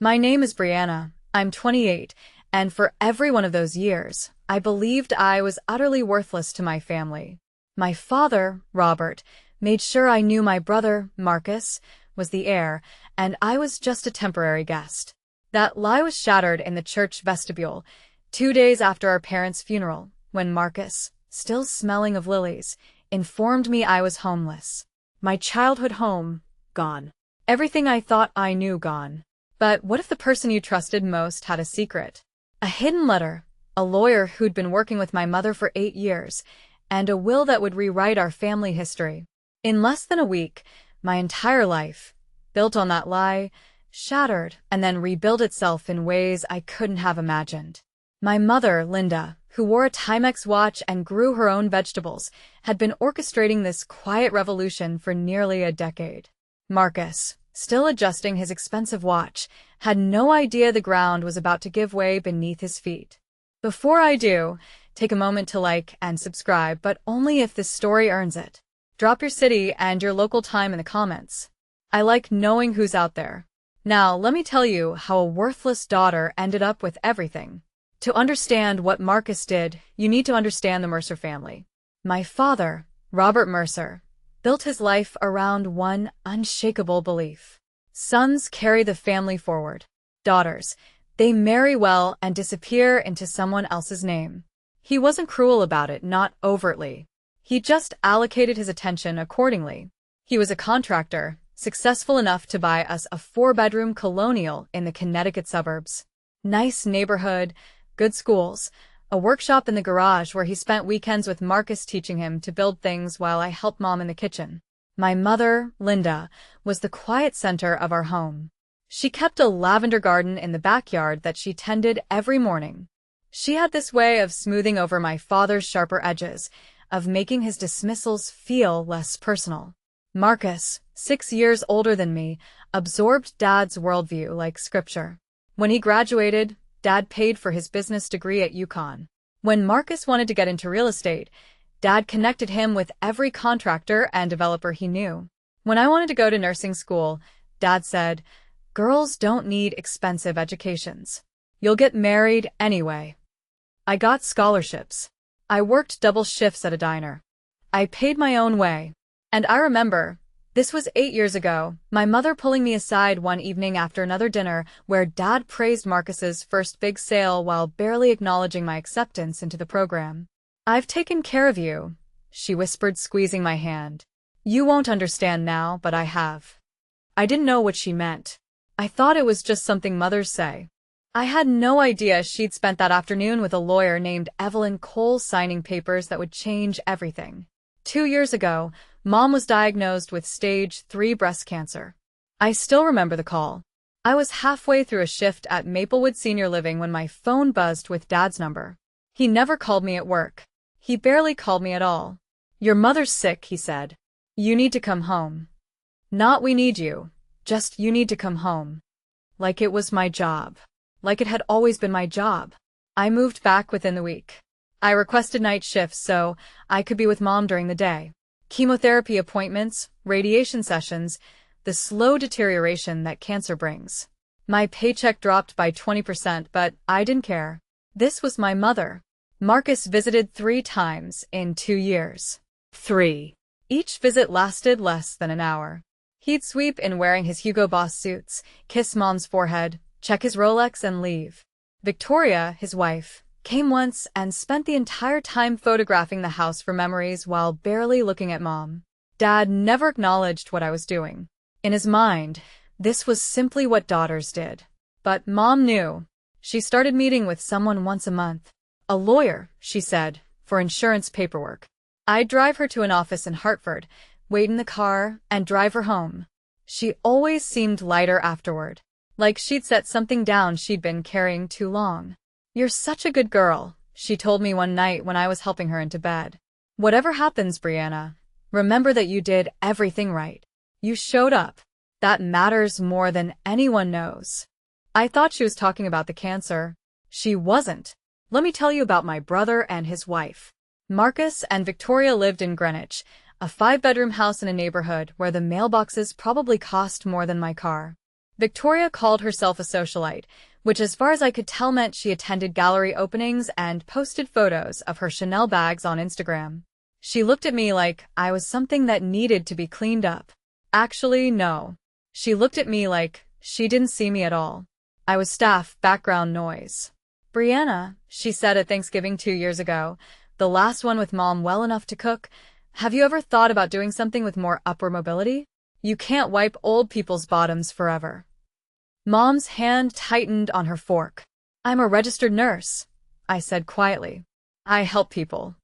My name is Briana. I'm 28, and for every one of those years, I believed I was utterly worthless to my family. My father, Robert, made sure I knew my brother, Marcus, was the heir, and I was just a temporary guest. That lie was shattered in the church vestibule, 2 days after our parents' funeral, when Marcus, still smelling of lilies, informed me I was homeless. My childhood home, gone. Everything I thought I knew, gone. But what if the person you trusted most had a secret? A hidden letter, a lawyer who'd been working with my mother for 8 years, and a will that would rewrite our family history. In less than a week, my entire life, built on that lie, shattered and then rebuilt itself in ways I couldn't have imagined. My mother, Linda, who wore a Timex watch and grew her own vegetables, had been orchestrating this quiet revolution for nearly a decade. Marcus, still adjusting his expensive watch, had no idea the ground was about to give way beneath his feet. Before I do, take a moment to like and subscribe, but only if this story earns it. Drop your city and your local time in the comments. I like knowing who's out there. Now, let me tell you how a worthless daughter ended up with everything. To understand what Marcus did, you need to understand the Mercer family. My father, Robert Mercer, built his life around one unshakable belief. Sons carry the family forward. Daughters, they marry well and disappear into someone else's name. He wasn't cruel about it, not overtly. He just allocated his attention accordingly. He was a contractor, successful enough to buy us a 4-bedroom colonial in the Connecticut suburbs. Nice neighborhood, good schools, a workshop in the garage where he spent weekends with Marcus teaching him to build things while I helped Mom in the kitchen. My mother, Linda, was the quiet center of our home. She kept a lavender garden in the backyard that she tended every morning. She had this way of smoothing over my father's sharper edges, of making his dismissals feel less personal. Marcus, 6 years older than me, absorbed Dad's worldview like scripture. When he graduated, Dad paid for his business degree at UConn. When Marcus wanted to get into real estate, Dad connected him with every contractor and developer he knew. When I wanted to go to nursing school, Dad said, "Girls don't need expensive educations. You'll get married anyway." I got scholarships. I worked double shifts at a diner. I paid my own way. And I remember, this was 8 years ago, my mother pulling me aside one evening after another dinner where Dad praised Marcus's first big sale while barely acknowledging my acceptance into the program. "I've taken care of you," she whispered, squeezing my hand. "You won't understand now, but I have." I didn't know what she meant. I thought it was just something mothers say. I had no idea she'd spent that afternoon with a lawyer named Evelyn Cole signing papers that would change everything. 2 years ago, Mom was diagnosed with stage 3 breast cancer. I still remember the call. I was halfway through a shift at Maplewood Senior Living when my phone buzzed with Dad's number. He never called me at work. He barely called me at all. "Your mother's sick," he said. "You need to come home." Not "we need you," just "you need to come home." Like it was my job. Like it had always been my job. I moved back within the week. I requested night shifts so I could be with Mom during the day. Chemotherapy appointments, radiation sessions, the slow deterioration that cancer brings. My paycheck dropped by 20%, but I didn't care. This was my mother. Marcus visited 3 times in 2 years. 3. Each visit lasted less than an hour. He'd sweep in wearing his Hugo Boss suits, kiss Mom's forehead, check his Rolex and leave. Victoria, his wife, came once and spent the entire time photographing the house for memories while barely looking at Mom. Dad never acknowledged what I was doing. In his mind, this was simply what daughters did. But Mom knew. She started meeting with someone once a month. A lawyer, she said, for insurance paperwork. I'd drive her to an office in Hartford, wait in the car, and drive her home. She always seemed lighter afterward. Like she'd set something down she'd been carrying too long. "You're such a good girl," she told me one night when I was helping her into bed. "Whatever happens, Briana, remember that you did everything right. You showed up. That matters more than anyone knows." I thought she was talking about the cancer. She wasn't. Let me tell you about my brother and his wife. Marcus and Victoria lived in Greenwich, a 5-bedroom house in a neighborhood where the mailboxes probably cost more than my car. Victoria called herself a socialite, which as far as I could tell meant she attended gallery openings and posted photos of her Chanel bags on Instagram. She looked at me like I was something that needed to be cleaned up. Actually, no. She looked at me like she didn't see me at all. I was staff background noise. Briana, she said at Thanksgiving 2 years ago, the last one with mom well enough to cook, have you ever thought about doing something with more upward mobility? You can't wipe old people's bottoms forever. Mom's hand tightened on her fork. I'm a registered nurse, I said quietly. I help people.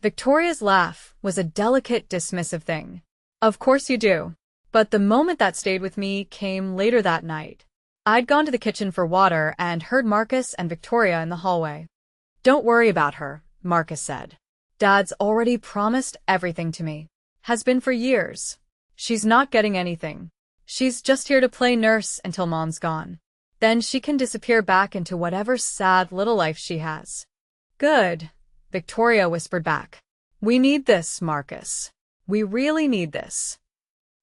Victoria's laugh was a delicate, dismissive thing. Of course you do. But the moment that stayed with me came later that night. I'd gone to the kitchen for water and heard Marcus and Victoria in the hallway. Don't worry about her, Marcus said. Dad's already promised everything to me. Has been for years. She's not getting anything. She's just here to play nurse until mom's gone. Then she can disappear back into whatever sad little life she has. Good, Victoria whispered back. We need this, Marcus. We really need this.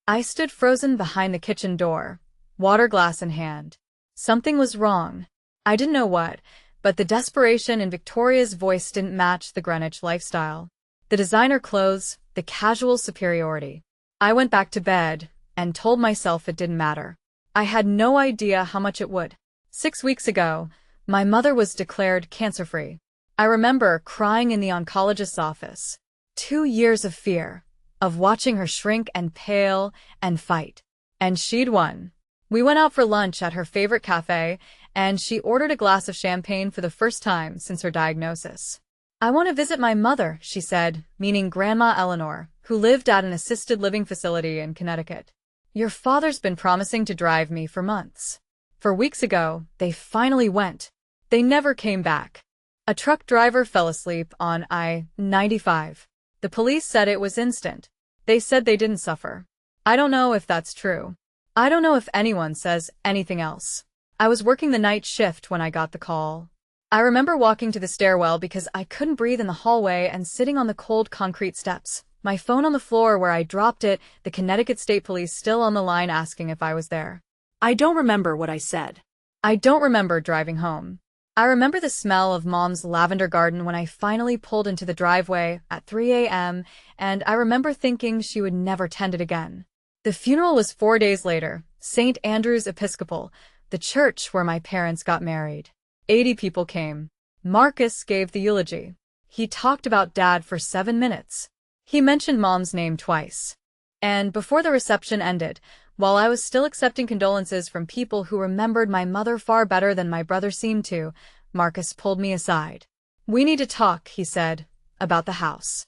I stood frozen behind the kitchen door, water glass in hand. Something was wrong. I didn't know what, but the desperation in Victoria's voice didn't match the Greenwich lifestyle. The designer clothes, the casual superiority. I went back to bed and told myself it didn't matter. I had no idea how much it would. 6 weeks ago, my mother was declared cancer-free. I remember crying in the oncologist's office. 2 years of fear, of watching her shrink and pale and fight. And she'd won. We went out for lunch at her favorite cafe, and she ordered a glass of champagne for the first time since her diagnosis. I want to visit my mother, she said, meaning Grandma Eleanor, who lived at an assisted living facility in Connecticut. Your father's been promising to drive me for months. 4 weeks ago, they finally went. They never came back. A truck driver fell asleep on I-95. The police said it was instant. They said they didn't suffer. I don't know if that's true. I don't know if anyone says anything else. I was working the night shift when I got the call. I remember walking to the stairwell because I couldn't breathe in the hallway and sitting on the cold concrete steps. My phone on the floor where I dropped it, the Connecticut State Police still on the line asking if I was there. I don't remember what I said. I don't remember driving home. I remember the smell of Mom's lavender garden when I finally pulled into the driveway at 3 a.m., and I remember thinking she would never tend it again. The funeral was 4 days later, St. Andrew's Episcopal, the church where my parents got married. 80 people came. Marcus gave the eulogy. He talked about Dad for 7 minutes. He mentioned Mom's name twice. And before the reception ended, while I was still accepting condolences from people who remembered my mother far better than my brother seemed to, Marcus pulled me aside. We need to talk, he said, about the house.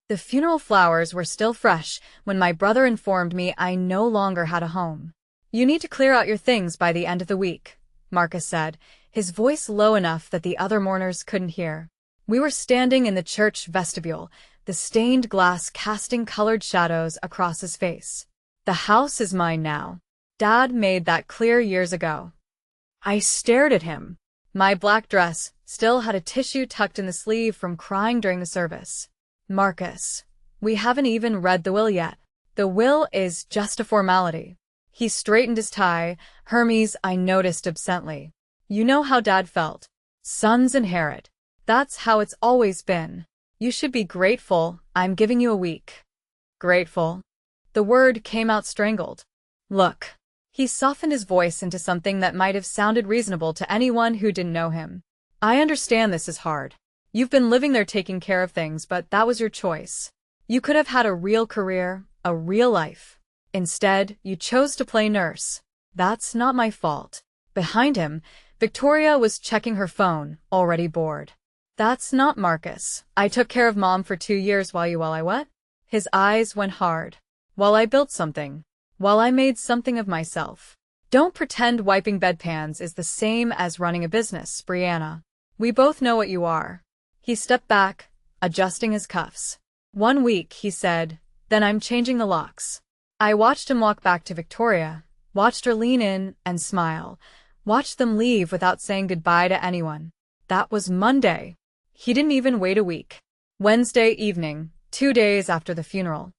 The funeral flowers were still fresh when my brother informed me I no longer had a home. You need to clear out your things by the end of the week, Marcus said, his voice low enough that the other mourners couldn't hear. We were standing in the church vestibule, the stained glass casting colored shadows across his face. The house is mine now. Dad made that clear years ago. I stared at him. My black dress still had a tissue tucked in the sleeve from crying during the service. Marcus, we haven't even read the will yet. The will is just a formality. He straightened his tie. Hermes, I noticed absently. You know how Dad felt. Sons inherit. That's how it's always been. You should be grateful. I'm giving you a week. Grateful? The word came out strangled. Look. He softened his voice into something that might have sounded reasonable to anyone who didn't know him. I understand this is hard. You've been living there taking care of things, but that was your choice. You could have had a real career, a real life. Instead, you chose to play nurse. That's not my fault. Behind him, Victoria was checking her phone, already bored. That's not Marcus. I took care of Mom for 2 years while I what? His eyes went hard. While I built something. While I made something of myself. Don't pretend wiping bedpans is the same as running a business, Briana. We both know what you are. He stepped back, adjusting his cuffs. 1 week, he said, then I'm changing the locks. I watched him walk back to Victoria, watched her lean in and smile, watched them leave without saying goodbye to anyone. That was Monday. He didn't even wait a week. Wednesday evening, 2 days after the funeral.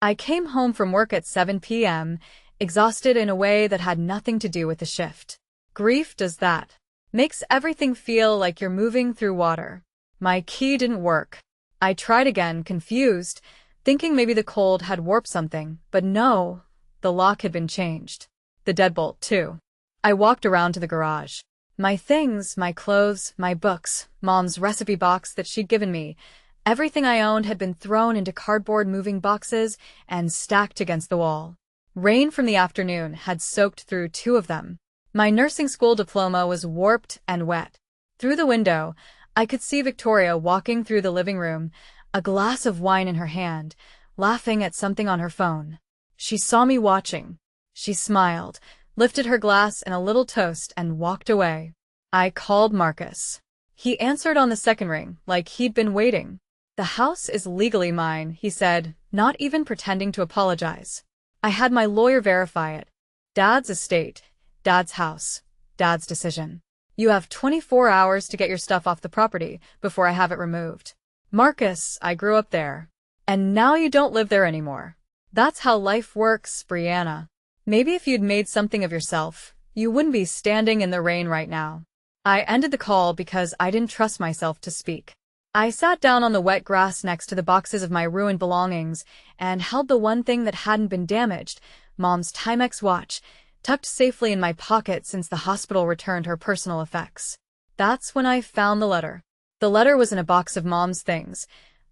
I came home from work at 7 p.m., exhausted in a way that had nothing to do with the shift. Grief does that. Makes everything feel like you're moving through water. My key didn't work. I tried again, confused, thinking maybe the cold had warped something, but no, the lock had been changed. The deadbolt, too. I walked around to the garage. My things, my clothes, my books, Mom's recipe box that she'd given me, everything I owned had been thrown into cardboard moving boxes and stacked against the wall. Rain from the afternoon had soaked through 2 of them. My nursing school diploma was warped and wet. Through the window, I could see Victoria walking through the living room, a glass of wine in her hand, laughing at something on her phone. She saw me watching. She smiled, lifted her glass in a little toast, and walked away. I called Marcus. He answered on the second ring, like he'd been waiting. "The house is legally mine," he said, not even pretending to apologize. I had my lawyer verify it. Dad's estate, Dad's house, Dad's decision. You have 24 hours to get your stuff off the property before I have it removed. Marcus, I grew up there. And now you don't live there anymore. That's how life works, Briana. Maybe if you'd made something of yourself, you wouldn't be standing in the rain right now. I ended the call because I didn't trust myself to speak. I sat down on the wet grass next to the boxes of my ruined belongings and held the one thing that hadn't been damaged, Mom's Timex watch, tucked safely in my pocket since the hospital returned her personal effects. That's when I found the letter. The letter was in a box of Mom's things,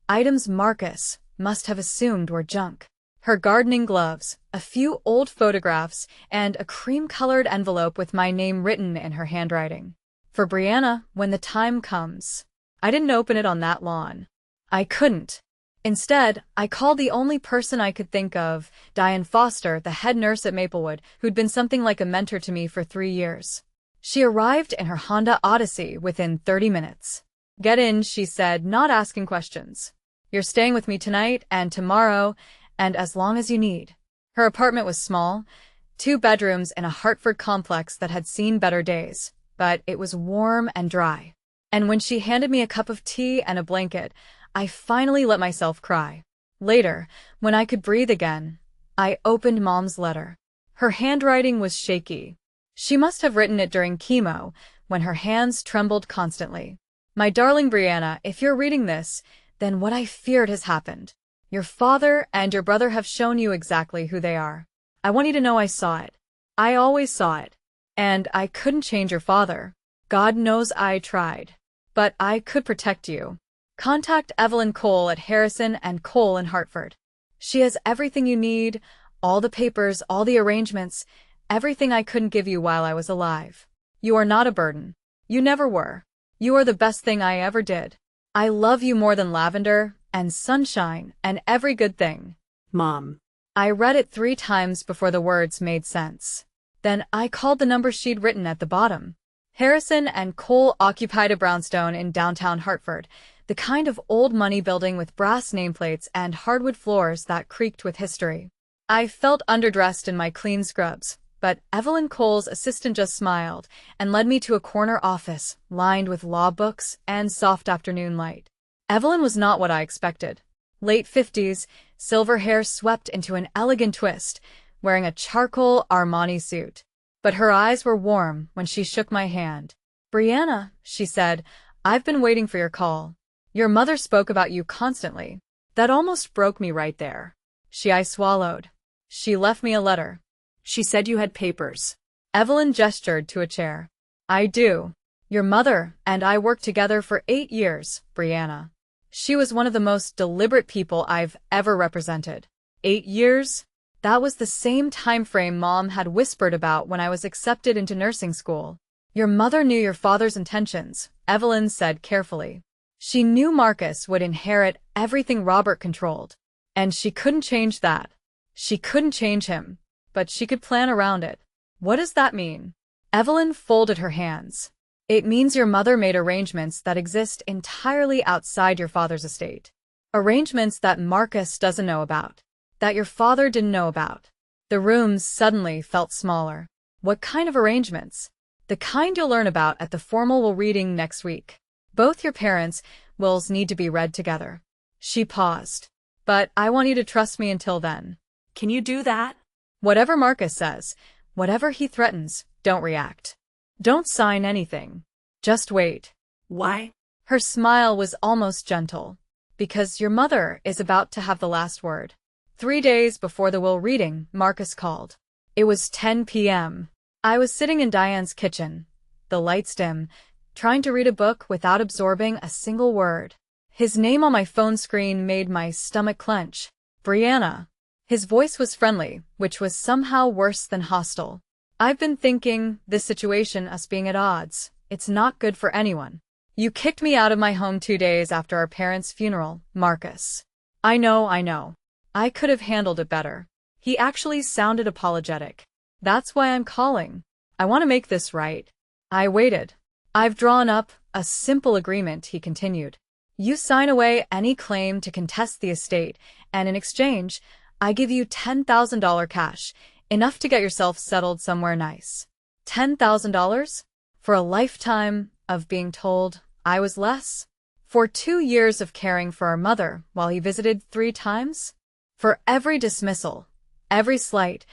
items Marcus must have assumed were junk. Her gardening gloves, a few old photographs, and a cream-colored envelope with my name written in her handwriting. For Briana, when the time comes. I didn't open it on that lawn. I couldn't. Instead, I called the only person I could think of, Diane Foster, the head nurse at Maplewood, who'd been something like a mentor to me for 3 years. She arrived in her Honda Odyssey within 30 minutes. "Get in," she said, not asking questions. "You're staying with me tonight and tomorrow, and as long as you need." Her apartment was small, 2 bedrooms in a Hartford complex that had seen better days, but it was warm and dry. And when she handed me a cup of tea and a blanket, I finally let myself cry. Later, when I could breathe again, I opened Mom's letter. Her handwriting was shaky. She must have written it during chemo, when her hands trembled constantly. "My darling Briana, if you're reading this, then what I feared has happened. Your father and your brother have shown you exactly who they are. I want you to know I saw it. I always saw it. And I couldn't change your father. God knows I tried. But I could protect you. Contact Evelyn Cole at Harrison & Cole in Hartford. She has everything you need, all the papers, all the arrangements, everything I couldn't give you while I was alive. You are not a burden. You never were. You are the best thing I ever did. I love you more than lavender and sunshine and every good thing. Mom." I read it 3 times before the words made sense. Then I called the number she'd written at the bottom. Harrison & Cole occupied a brownstone in downtown Hartford, the kind of old money building with brass nameplates and hardwood floors that creaked with history. I felt underdressed in my clean scrubs, but Evelyn Cole's assistant just smiled and led me to a corner office lined with law books and soft afternoon light. Evelyn was not what I expected. Late 50s, silver hair swept into an elegant twist, wearing a charcoal Armani suit. But her eyes were warm when she shook my hand. "Briana," she said, "I've been waiting for your call. Your mother spoke about you constantly. That almost broke me right there." I swallowed. "She left me a letter. She said you had papers." Evelyn gestured to a chair. "I do. Your mother and I worked together for 8 years, Briana. She was one of the most deliberate people I've ever represented. 8 years? That was the same time frame Mom had whispered about when I was accepted into nursing school. Your mother knew your father's intentions," Evelyn said carefully. "She knew Marcus would inherit everything Robert controlled. And she couldn't change that. She couldn't change him, but she could plan around it." "What does that mean?" Evelyn folded her hands. "It means your mother made arrangements that exist entirely outside your father's estate. Arrangements that Marcus doesn't know about. That your father didn't know about." The rooms suddenly felt smaller. "What kind of arrangements?" "The kind you'll learn about at the formal will reading next week. Both your parents' wills need to be read together." She paused. "But I want you to trust me until then." "Can you do that?" Whatever Marcus says, whatever he threatens, don't react. Don't sign anything. Just wait. Why? Her smile was almost gentle. Because your mother is about to have the last word. 3 days before the will reading, Marcus called. It was 10 p.m. I was sitting in Diane's kitchen, the lights dim, trying to read a book without absorbing a single word. His name on my phone screen made my stomach clench. Briana. His voice was friendly, which was somehow worse than hostile. I've been thinking, this situation, us being at odds, it's not good for anyone. You kicked me out of my home 2 days after our parents' funeral, Marcus. I know. I could have handled it better. He actually sounded apologetic. That's why I'm calling. I want to make this right. I waited. I've drawn up a simple agreement, he continued. You sign away any claim to contest the estate, and in exchange, I give you $10,000 cash, enough to get yourself settled somewhere nice. $10,000? For a lifetime of being told I was less? For 2 years of caring for our mother while he visited 3 times? For every dismissal, every slight,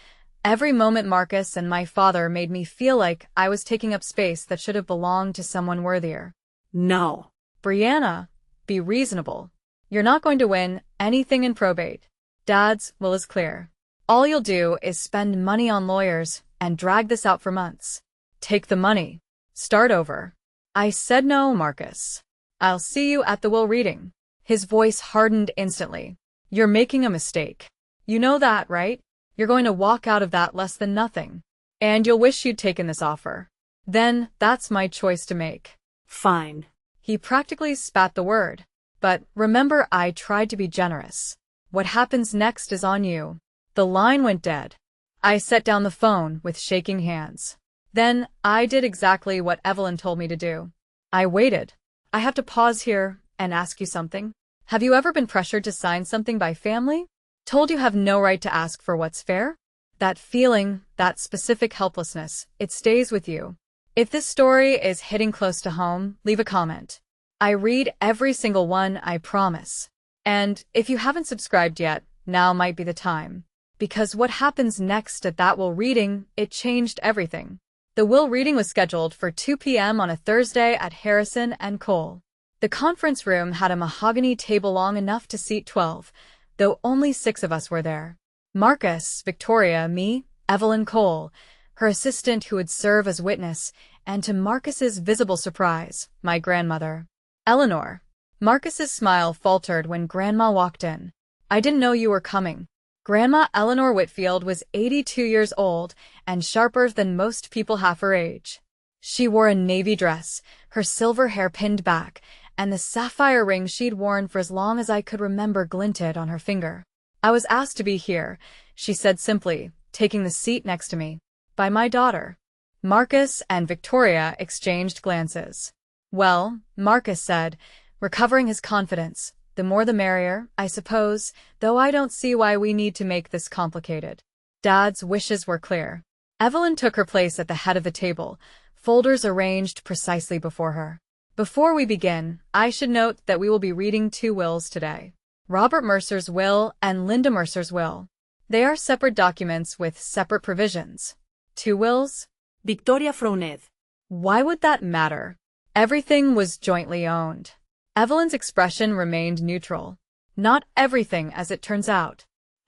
every moment Marcus and my father made me feel like I was taking up space that should have belonged to someone worthier. No. Briana, be reasonable. You're not going to win anything in probate. Dad's will is clear. All you'll do is spend money on lawyers and drag this out for months. Take the money. Start over. I said no, Marcus. I'll see you at the will reading. His voice hardened instantly. You're making a mistake. You know that, right? You're going to walk out of that less than nothing. And you'll wish you'd taken this offer. Then, that's my choice to make. Fine. He practically spat the word. But remember, I tried to be generous. What happens next is on you. The line went dead. I set down the phone with shaking hands. Then, I did exactly what Evelyn told me to do. I waited. I have to pause here and ask you something. Have you ever been pressured to sign something by family? Told you have no right to ask for what's fair? That feeling, that specific helplessness, it stays with you. If this story is hitting close to home, leave a comment. I read every single one, I promise. And if you haven't subscribed yet, now might be the time. Because what happens next at that will reading, it changed everything. The will reading was scheduled for 2 p.m. on a Thursday at Harrison and Cole. The conference room had a mahogany table long enough to seat 12, though only 6 of us were there. Marcus, Victoria, me, Evelyn Cole, her assistant who would serve as witness, and to Marcus's visible surprise, my grandmother, Eleanor. Marcus's smile faltered when Grandma walked in. I didn't know you were coming. Grandma Eleanor Whitfield was 82 years old and sharper than most people half her age. She wore a navy dress, her silver hair pinned back, and the sapphire ring she'd worn for as long as I could remember glinted on her finger. I was asked to be here, she said simply, taking the seat next to me, by my daughter. Marcus and Victoria exchanged glances. Well, Marcus said, recovering his confidence, the more the merrier, I suppose, though I don't see why we need to make this complicated. Dad's wishes were clear. Evelyn took her place at the head of the table, folders arranged precisely before her. Before we begin, I should note that we will be reading 2 wills today. Robert Mercer's will and Linda Mercer's will. They are separate documents with separate provisions. 2 wills? Victoria Froned. Why would that matter? Everything was jointly owned. Evelyn's expression remained neutral. Not everything, as it turns out.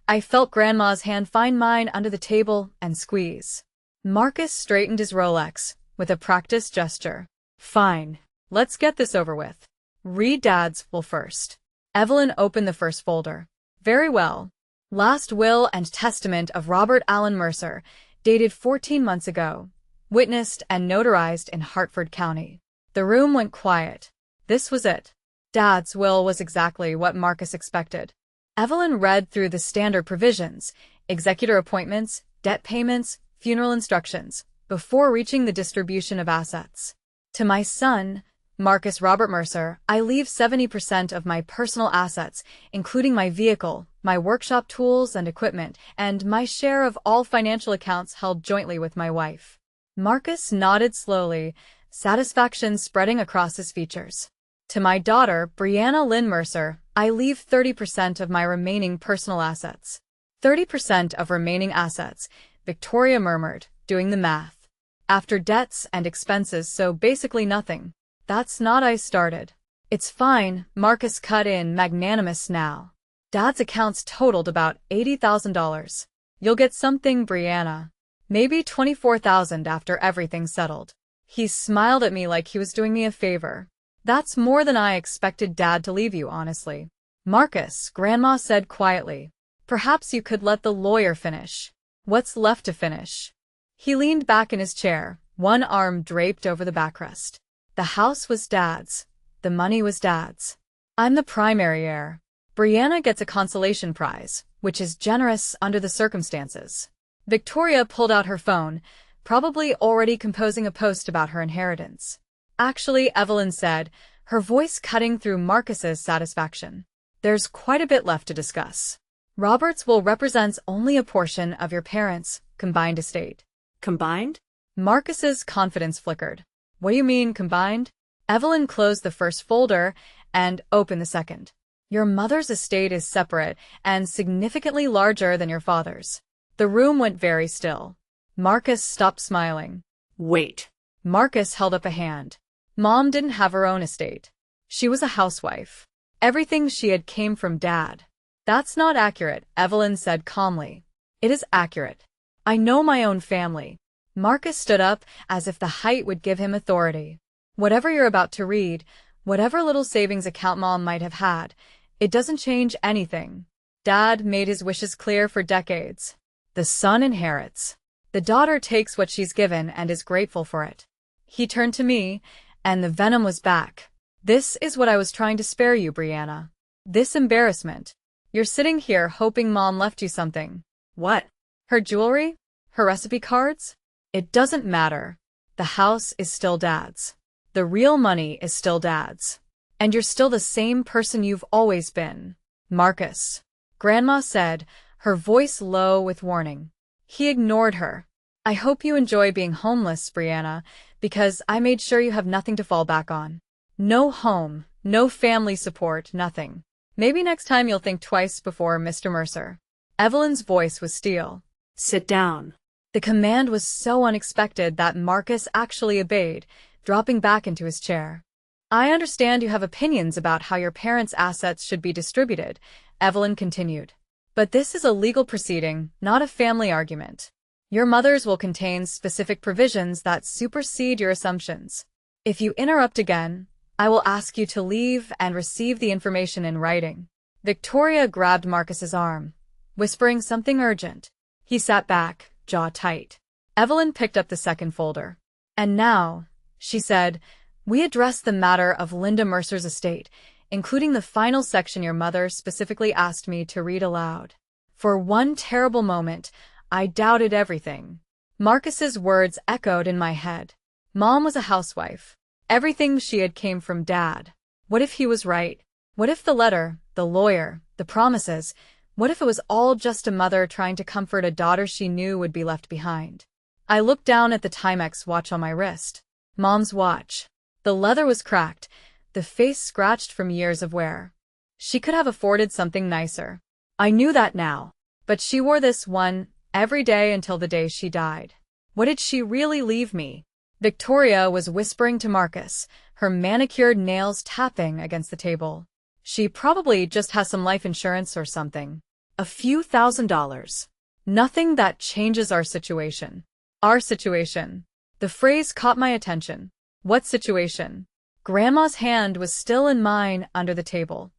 I felt Grandma's hand find mine under the table and squeeze. Marcus straightened his Rolex with a practiced gesture. Fine. Let's get this over with. Read Dad's will first. Evelyn opened the first folder. Very well. Last will and testament of Robert Allen Mercer, dated 14 months ago. Witnessed and notarized in Hartford County. The room went quiet. This was it. Dad's will was exactly what Marcus expected. Evelyn read through the standard provisions, executor appointments, debt payments, funeral instructions, before reaching the distribution of assets. To my son, Marcus Robert Mercer, I leave 70% of my personal assets, including my vehicle, my workshop tools and equipment, and my share of all financial accounts held jointly with my wife. Marcus nodded slowly, satisfaction spreading across his features. To my daughter, Briana Lynn Mercer, I leave 30% of my remaining personal assets. 30% of remaining assets, Victoria murmured, doing the math. After debts and expenses, so basically nothing. That's not I started. It's fine, Marcus cut in, magnanimous now. Dad's accounts totaled about $80,000. You'll get something, Briana. Maybe $24,000 after everything's settled. He smiled at me like he was doing me a favor. That's more than I expected Dad to leave you, honestly. Marcus, Grandma said quietly. Perhaps you could let the lawyer finish. What's left to finish? He leaned back in his chair, one arm draped over the backrest. The house was Dad's. The money was Dad's. I'm the primary heir. Briana gets a consolation prize, which is generous under the circumstances. Victoria pulled out her phone, probably already composing a post about her inheritance. Actually, Evelyn said, her voice cutting through Marcus's satisfaction. There's quite a bit left to discuss. Robert's will represents only a portion of your parents' combined estate. Combined? Marcus's confidence flickered. What do you mean, combined? Evelyn closed the first folder and opened the second. Your mother's estate is separate and significantly larger than your father's. The room went very still. Marcus stopped smiling. Wait. Marcus held up a hand. Mom didn't have her own estate. She was a housewife. Everything she had came from Dad. That's not accurate, Evelyn said calmly. It is accurate. I know my own family. Marcus stood up as if the height would give him authority. Whatever you're about to read, whatever little savings account Mom might have had, it doesn't change anything. Dad made his wishes clear for decades. The son inherits. The daughter takes what she's given and is grateful for it. He turned to me, and the venom was back. This is what I was trying to spare you, Briana. This embarrassment. You're sitting here hoping Mom left you something. What? Her jewelry? Her recipe cards? It doesn't matter. The house is still Dad's. The real money is still Dad's. And you're still the same person you've always been. Marcus. Grandma said, her voice low with warning. He ignored her. I hope you enjoy being homeless, Briana, because I made sure you have nothing to fall back on. No home, no family support, nothing. Maybe next time you'll think twice before, Mr. Mercer. Evelyn's voice was steel. Sit down. The command was so unexpected that Marcus actually obeyed, dropping back into his chair. I understand you have opinions about how your parents' assets should be distributed, Evelyn continued. But this is a legal proceeding, not a family argument. Your mother's will contain specific provisions that supersede your assumptions. If you interrupt again, I will ask you to leave and receive the information in writing. Victoria grabbed Marcus's arm, whispering something urgent. He sat back, jaw tight. Evelyn picked up the second folder. And now, she said, we address the matter of Linda Mercer's estate, including the final section your mother specifically asked me to read aloud. For one terrible moment, I doubted everything. Marcus's words echoed in my head. Mom was a housewife. Everything she had came from Dad. What if he was right? What if the letter, the lawyer, the promises, what if it was all just a mother trying to comfort a daughter she knew would be left behind? I looked down at the Timex watch on my wrist. Mom's watch. The leather was cracked, the face scratched from years of wear. She could have afforded something nicer. I knew that now. But she wore this one every day until the day she died. What did she really leave me? Victoria was whispering to Marcus, her manicured nails tapping against the table. She probably just has some life insurance or something. A few $1,000s. Nothing that changes our situation. Our situation. The phrase caught my attention. What situation? Grandma's hand was still in mine under the table.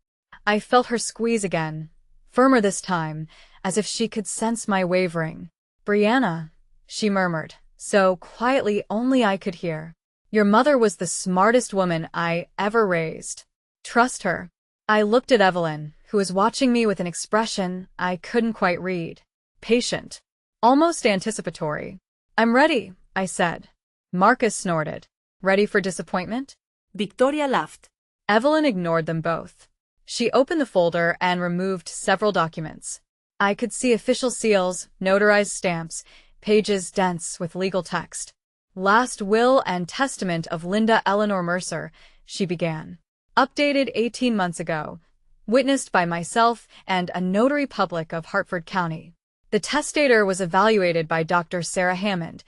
I felt her squeeze again, firmer this time, as if she could sense my wavering. Briana, she murmured, so quietly only I could hear. Your mother was the smartest woman I ever raised. Trust her. I looked at Evelyn, who was watching me with an expression I couldn't quite read. Patient. Almost anticipatory. I'm ready, I said. Marcus snorted. Ready for disappointment? Victoria laughed. Evelyn ignored them both. She opened the folder and removed several documents. I could see official seals, notarized stamps, pages dense with legal text. Last will and testament of Linda Eleanor Mercer, she began. Updated 18 months ago. witnessed by myself and a notary public of Hartford County. The testator was evaluated by Dr. Sarah Hammond,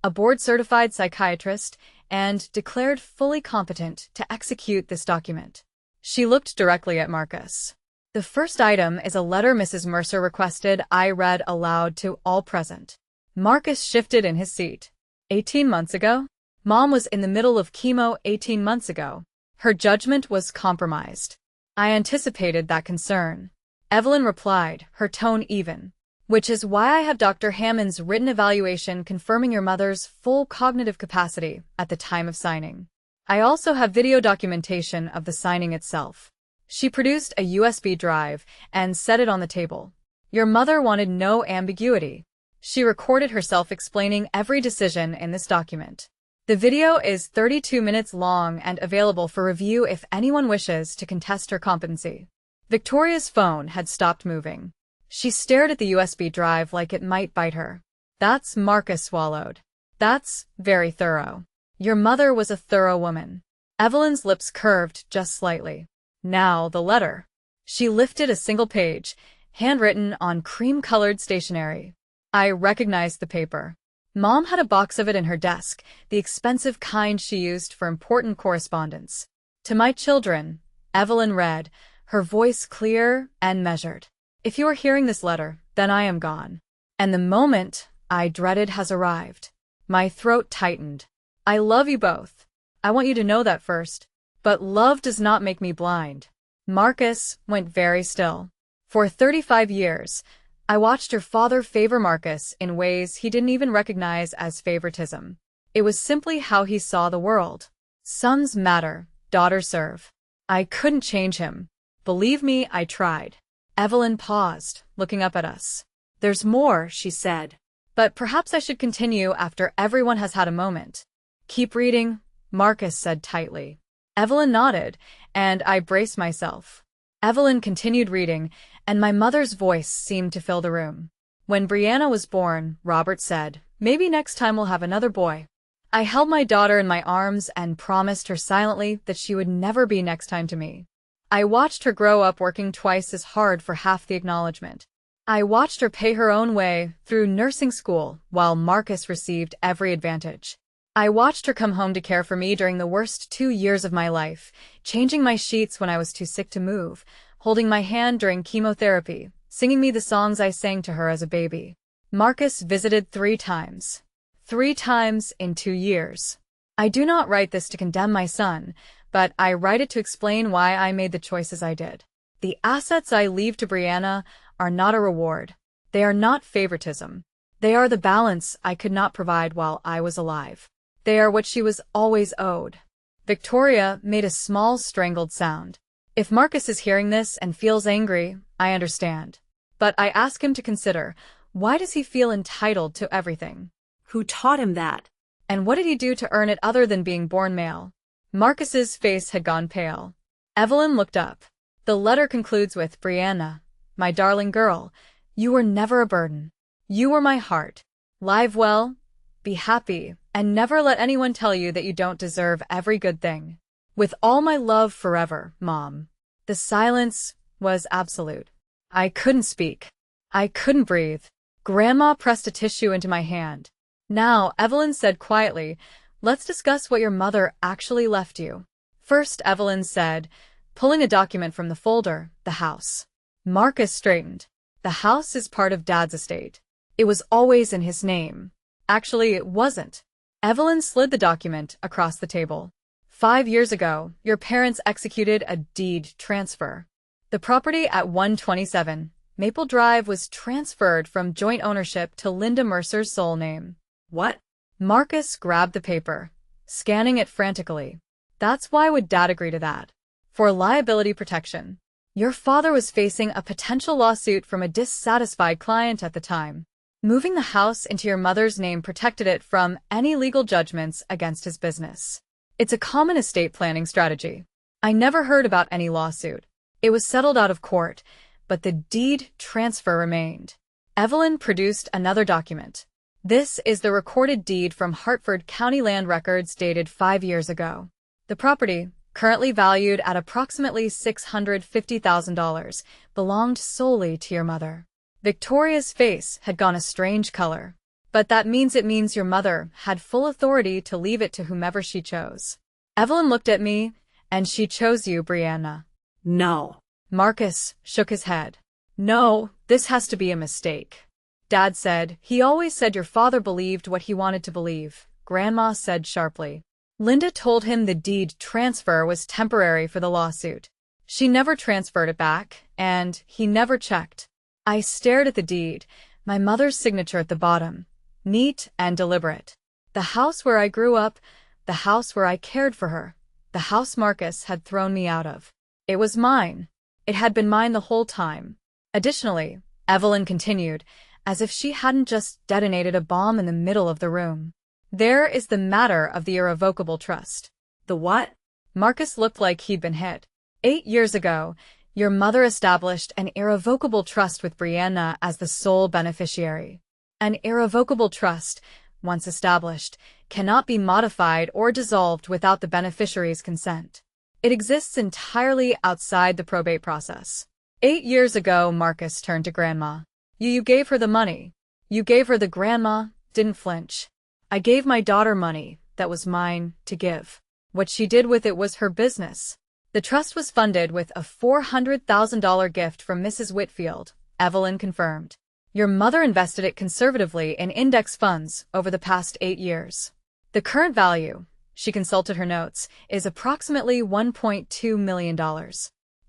a board-certified psychiatrist, and declared fully competent to execute this document. She looked directly at Marcus. The first item is a letter Mrs. Mercer requested I read aloud to all present. Marcus shifted in his seat. 18 months ago? Mom was in the middle of chemo 18 months ago. Her judgment was compromised. I anticipated that concern. Evelyn replied, her tone even. Which is why I have Dr. Hammond's written evaluation confirming your mother's full cognitive capacity at the time of signing. I also have video documentation of the signing itself. She produced a USB drive and set it on the table. Your mother wanted no ambiguity. She recorded herself explaining every decision in this document. The video is 32 minutes long and available for review if anyone wishes to contest her competency. Victoria's phone had stopped moving. She stared at the USB drive like it might bite her. That's Marcus swallowed. That's very thorough. Your mother was a thorough woman. Evelyn's lips curved just slightly. Now the letter. She lifted a single page, handwritten on cream-colored stationery. I recognized the paper. Mom had a box of it in her desk, the expensive kind she used for important correspondence. To my children, Evelyn read, her voice clear and measured. If you are hearing this letter, then I am gone. And the moment I dreaded has arrived. My throat tightened. I love you both. I want you to know that first. But love does not make me blind. Marcus went very still. For 35 years, I watched your father favor Marcus in ways he didn't even recognize as favoritism. It was simply how he saw the world. Sons matter, daughters serve. I couldn't change him. Believe me, I tried. Evelyn paused, looking up at us. There's more, she said. But perhaps I should continue after everyone has had a moment. Keep reading, Marcus said tightly. Evelyn nodded, and I braced myself. Evelyn continued reading, and my mother's voice seemed to fill the room. When Briana was born, Robert said, maybe next time we'll have another boy. I held my daughter in my arms and promised her silently that she would never be next time to me. I watched her grow up working twice as hard for half the acknowledgement. I watched her pay her own way through nursing school while Marcus received every advantage. I watched her come home to care for me during the worst 2 years of my life, changing my sheets when I was too sick to move, holding my hand during chemotherapy, singing me the songs I sang to her as a baby. Marcus visited 3 times. 3 times in 2 years. I do not write this to condemn my son, but I write it to explain why I made the choices I did. The assets I leave to Briana are not a reward. They are not favoritism. They are the balance I could not provide while I was alive. They are what she was always owed. Victoria made a small strangled sound. If Marcus is hearing this and feels angry, I understand. But I ask him to consider, why does he feel entitled to everything? Who taught him that? And what did he do to earn it other than being born male? Marcus's face had gone pale. Evelyn looked up. The letter concludes with, Briana, my darling girl, you were never a burden. You were my heart. Live well, be happy, and never let anyone tell you that you don't deserve every good thing. With all my love forever, Mom. The silence was absolute. I couldn't speak. I couldn't breathe. Grandma pressed a tissue into my hand. Now, Evelyn said quietly, let's discuss what your mother actually left you. First, Evelyn said, pulling a document from the folder, the house. Marcus straightened. The house is part of Dad's estate. It was always in his name. Actually, it wasn't. Evelyn slid the document across the table. 5 years ago, your parents executed a deed transfer. The property at 127 Maple Drive was transferred from joint ownership to Linda Mercer's sole name. What? Marcus grabbed the paper, scanning it frantically. That's why would Dad agree to that? For liability protection. Your father was facing a potential lawsuit from a dissatisfied client at the time. Moving the house into your mother's name protected it from any legal judgments against his business. It's a common estate planning strategy. I never heard about any lawsuit. It was settled out of court, but the deed transfer remained. Evelyn produced another document. This is the recorded deed from Hartford County Land Records dated 5 years ago. The property, currently valued at approximately $650,000, belonged solely to your mother. Victoria's face had gone a strange color. But that means your mother had full authority to leave it to whomever she chose. Evelyn looked at me, and she chose you, Briana. No. Marcus shook his head. No, this has to be a mistake. Dad said, he always said your father believed what he wanted to believe, Grandma said sharply. Linda told him the deed transfer was temporary for the lawsuit. She never transferred it back, and he never checked. I stared at the deed, my mother's signature at the bottom, neat and deliberate. The house where I grew up, the house where I cared for her, the house Marcus had thrown me out of. It was mine. It had been mine the whole time. Additionally, Evelyn continued, as if she hadn't just detonated a bomb in the middle of the room. There is the matter of the irrevocable trust. The what? Marcus looked like he'd been hit. 8 years ago, your mother established an irrevocable trust with Briana as the sole beneficiary. An irrevocable trust, once established, cannot be modified or dissolved without the beneficiary's consent. It exists entirely outside the probate process. 8 years ago, Marcus turned to Grandma. You gave her the money. You gave her the Grandma didn't flinch. I gave my daughter money that was mine to give. What she did with it was her business. The trust was funded with a $400,000 gift from Mrs. Whitfield, Evelyn confirmed. Your mother invested it conservatively in index funds over the past 8 years. The current value, she consulted her notes, is approximately $1.2 million.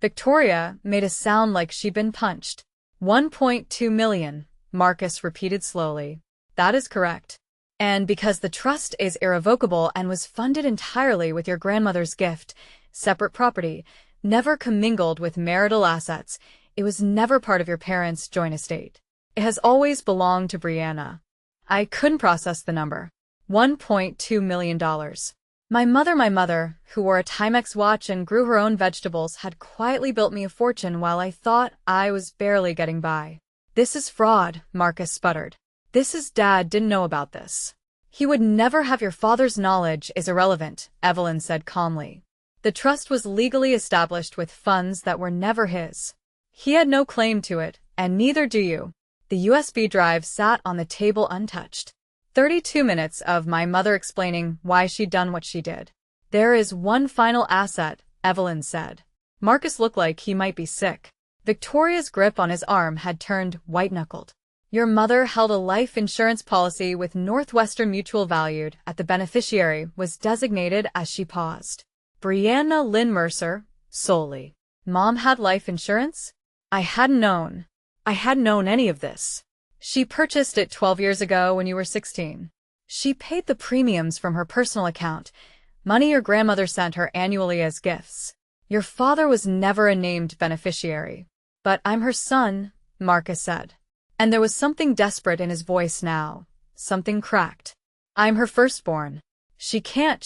Victoria made a sound like she'd been punched. $1.2 million, Marcus repeated slowly. That is correct. And because the trust is irrevocable and was funded entirely with your grandmother's gift, separate property, never commingled with marital assets, it was never part of your parents' joint estate. It has always belonged to Briana. I couldn't process the number. $1.2 million. My mother, who wore a Timex watch and grew her own vegetables, had quietly built me a fortune while I thought I was barely getting by. This is fraud, Marcus sputtered. This is Dad didn't know about this. He would never have your father's knowledge is irrelevant, Evelyn said calmly. The trust was legally established with funds that were never his. He had no claim to it, and neither do you. The USB drive sat on the table untouched. 32 minutes of my mother explaining why she'd done what she did. There is one final asset, Evelyn said. Marcus looked like he might be sick. Victoria's grip on his arm had turned white-knuckled. Your mother held a life insurance policy with Northwestern Mutual valued at the beneficiary was designated as she paused. Briana Lynn Mercer, solely. Mom had life insurance? I hadn't known any of this. She purchased it 12 years ago when you were 16. She paid the premiums from her personal account, money your grandmother sent her annually as gifts. Your father was never a named beneficiary. But I'm her son, Marcus said. And there was something desperate in his voice now, something cracked. I'm her firstborn. She can't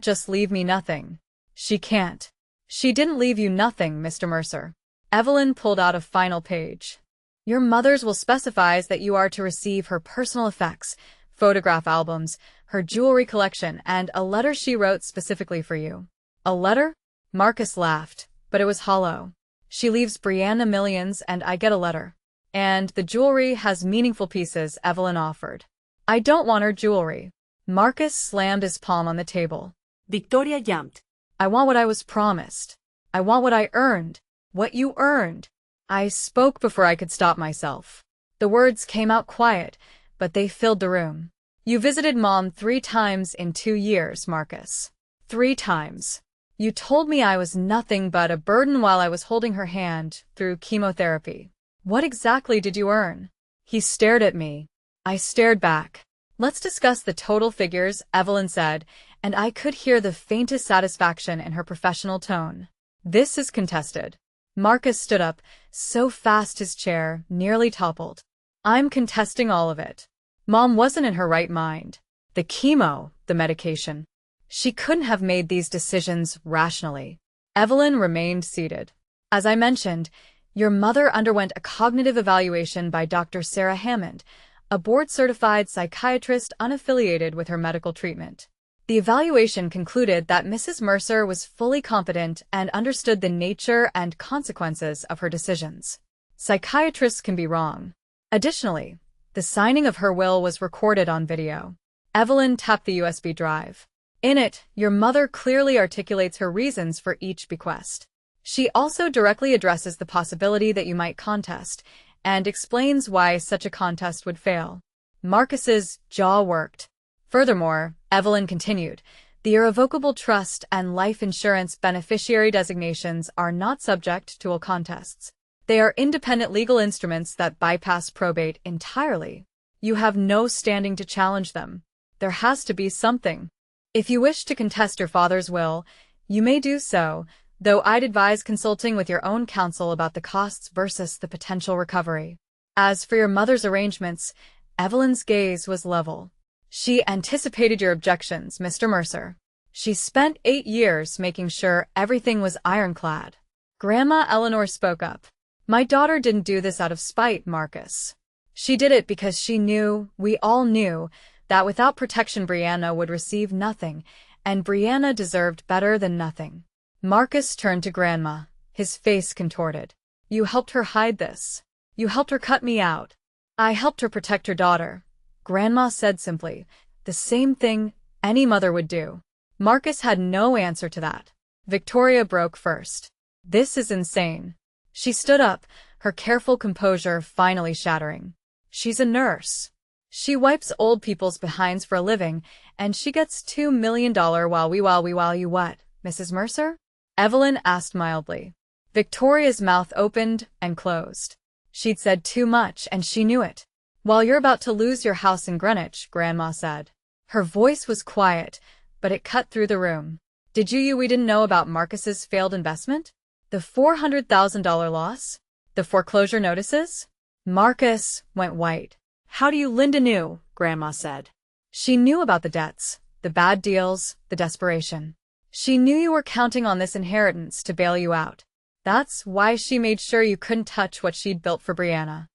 just leave me nothing. She can't. She didn't leave you nothing, Mr. Mercer. Evelyn pulled out a final page. Your mother's will specifies that you are to receive her personal effects, photograph albums, her jewelry collection, and a letter she wrote specifically for you. A letter? Marcus laughed, but it was hollow. She leaves Briana millions and I get a letter. And the jewelry has meaningful pieces, Evelyn offered. I don't want her jewelry. Marcus slammed his palm on the table. Victoria jumped. I want what I was promised. I want what I earned. What you earned. I spoke before I could stop myself. The words came out quiet, but they filled the room. You visited Mom 3 times in 2 years, Marcus. 3 times. You told me I was nothing but a burden while I was holding her hand through chemotherapy. What exactly did you earn? He stared at me. I stared back. Let's discuss the total figures, Evelyn said, and I could hear the faintest satisfaction in her professional tone. This is contested. Marcus stood up, so fast his chair nearly toppled. I'm contesting all of it. Mom wasn't in her right mind. The chemo, the medication. She couldn't have made these decisions rationally. Evelyn remained seated. As I mentioned, your mother underwent a cognitive evaluation by Dr. Sarah Hammond, a board-certified psychiatrist unaffiliated with her medical treatment. The evaluation concluded that Mrs. Mercer was fully competent and understood the nature and consequences of her decisions. Psychiatrists can be wrong. Additionally, the signing of her will was recorded on video. Evelyn tapped the USB drive. In it, your mother clearly articulates her reasons for each bequest. She also directly addresses the possibility that you might contest and explains why such a contest would fail. Marcus's jaw worked. Furthermore, Evelyn continued, the irrevocable trust and life insurance beneficiary designations are not subject to will contests. They are independent legal instruments that bypass probate entirely. You have no standing to challenge them. There has to be something. If you wish to contest your father's will, you may do so, though I'd advise consulting with your own counsel about the costs versus the potential recovery. As for your mother's arrangements, Evelyn's gaze was level. She anticipated your objections, Mr. Mercer. She spent 8 years making sure everything was ironclad. Grandma Eleanor spoke up. My daughter didn't do this out of spite, Marcus. She did it because she knew, we all knew, that without protection Briana would receive nothing, and Briana deserved better than nothing. Marcus turned to Grandma, his face contorted. You helped her hide this. You helped her cut me out. I helped her protect her daughter. Grandma said simply, the same thing any mother would do. Marcus had no answer to that. Victoria broke first. This is insane. She stood up, her careful composure finally shattering. She's a nurse. She wipes old people's behinds for a living, and she gets $2 million while you what, Mrs. Mercer? Evelyn asked mildly. Victoria's mouth opened and closed. She'd said too much, and she knew it. While you're about to lose your house in Greenwich, Grandma said. Her voice was quiet, but it cut through the room. We didn't know about Marcus's failed investment? The $400,000 loss? The foreclosure notices? Marcus went white. How do you Linda knew? Grandma said. She knew about the debts, the bad deals, the desperation. She knew you were counting on this inheritance to bail you out. That's why she made sure you couldn't touch what she'd built for Briana.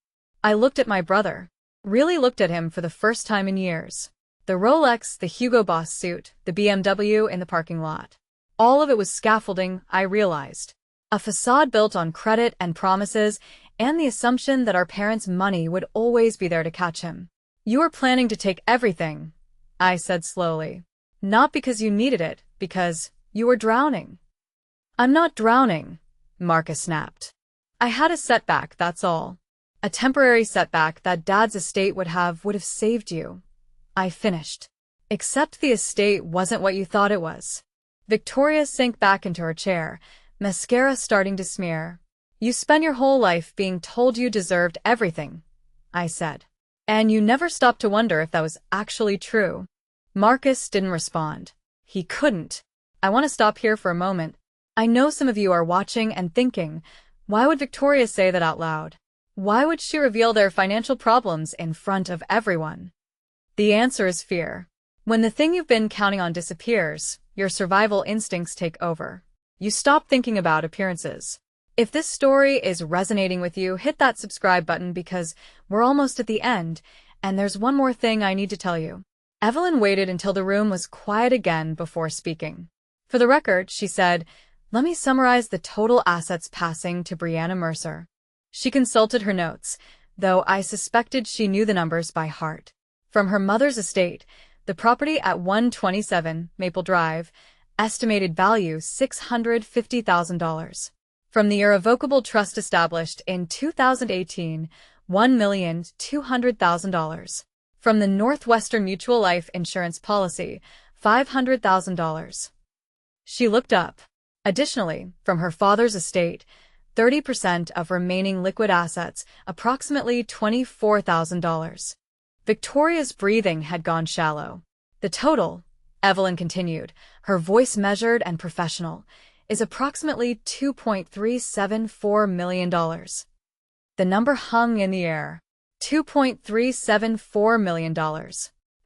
I looked at my brother. Really looked at him for the first time in years. The Rolex, the Hugo Boss suit, the BMW in the parking lot. All of it was scaffolding, I realized. A facade built on credit and promises, and the assumption that our parents' money would always be there to catch him. You were planning to take everything, I said slowly. Not because you needed it, because you were drowning. I'm not drowning, Marcus snapped. I had a setback, that's all. A temporary setback that Dad's estate would have saved you. I finished. Except the estate wasn't what you thought it was. Victoria sank back into her chair, mascara starting to smear. You spent your whole life being told you deserved everything, I said. And you never stopped to wonder if that was actually true. Marcus didn't respond. He couldn't. I want to stop here for a moment. I know some of you are watching and thinking, why would Victoria say that out loud? Why would she reveal their financial problems in front of everyone? The answer is fear. When the thing you've been counting on disappears, your survival instincts take over. You stop thinking about appearances. If this story is resonating with you, hit that subscribe button because we're almost at the end, and there's one more thing I need to tell you. Evelyn waited until the room was quiet again before speaking. For the record, she said, let me summarize the total assets passing to Briana Mercer. She consulted her notes, though I suspected she knew the numbers by heart. From her mother's estate, the property at 127 Maple Drive, estimated value $650,000. From the irrevocable trust established in 2018, $1,200,000. From the Northwestern Mutual Life Insurance Policy, $500,000. She looked up. Additionally, from her father's estate, 30% of remaining liquid assets, approximately $24,000. Victoria's breathing had gone shallow. The total, Evelyn continued, her voice measured and professional, is approximately $2.374 million. The number hung in the air. $2.374 million.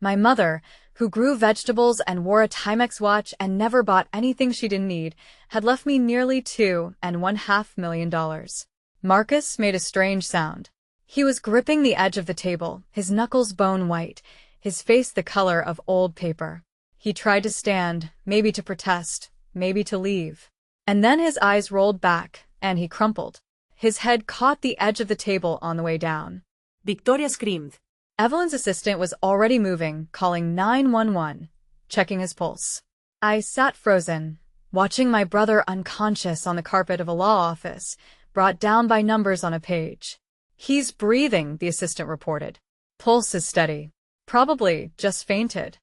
My mother, who grew vegetables and wore a Timex watch and never bought anything she didn't need, had left me nearly $2.5 million. Marcus made a strange sound. He was gripping the edge of the table, his knuckles bone white, his face the color of old paper. He tried to stand, maybe to protest, maybe to leave. And then his eyes rolled back, and he crumpled. His head caught the edge of the table on the way down. Victoria screamed. Evelyn's assistant was already moving, calling 911, checking his pulse. I sat frozen, watching my brother unconscious on the carpet of a law office, brought down by numbers on a page. He's breathing, the assistant reported. Pulse is steady. Probably just fainted.